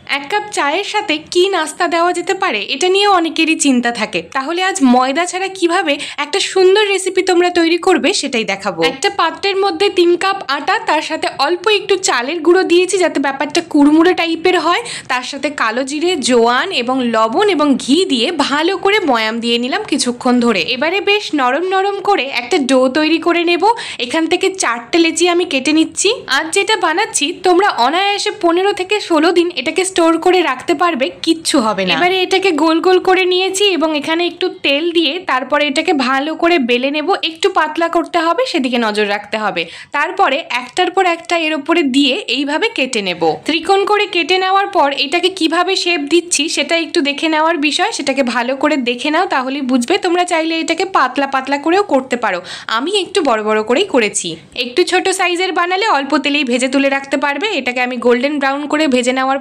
এক কাপ চায়ের সাথে কি নাস্তা দেওয়া যেতে পারে এটা নিয়ে অনেকেরই চিন্তা থাকে। তাহলে আজ ময়দা ছাড়া কিভাবে একটা সুন্দর রেসিপি তোমরা তৈরি করবে সেটাই দেখাবো। একটা পাত্রের মধ্যে 3 কাপ আটা, তার সাথে অল্প একটু চালের গুঁড়ো দিয়েছি যাতে ব্যাপারটা কুড়মুড়ে টাইপের হয়। তার সাথে কালো জিরে, জোয়ান এবং লবণ এবং ঘি দিয়ে ভালো করে ময়াম দিয়ে নিলাম কিছুক্ষণ ধরে। এবারে বেশ নরম নরম করে একটা ডো তৈরি করে নেব। এখান থেকে 4টে লেচি আমি কেটে নিচ্ছি। আজ যেটা বানাচ্ছি তোমরা অনায়াসে 15 থেকে 16 দিন এটাকে স্টোর করে রাখতে পারবে, কিচ্ছু হবে না। এবারে এটাকে গোল গোল করে নিয়েছি এবং এখানে একটু তেল দিয়ে তারপরে এটাকে ভালো করে বেলে নেব। একটু পাতলা করতে হবে, সেদিকে নজর রাখতে হবে। তারপরে একটার পর একটা এর উপরে দিয়ে এইভাবে কেটে নেব। ত্রিকোণ করে কেটে নেওয়ার পর এটাকে কিভাবে শেপ দিচ্ছি সেটা একটু দেখে নেওয়ার বিষয়। সেটাকে ভালো করে দেখে নাও, তাহলেই বুঝবে। তোমরা চাইলে এটাকে পাতলা পাতলা করেও করতে পারো, আমি একটু বড় বড় করেই করেছি। একটু ছোট সাইজের বানালে অল্প তেলেই ভেজে তুলে রাখতে পারবে। এটাকে আমি গোল্ডেন ব্রাউন করে ভেজে নেওয়ার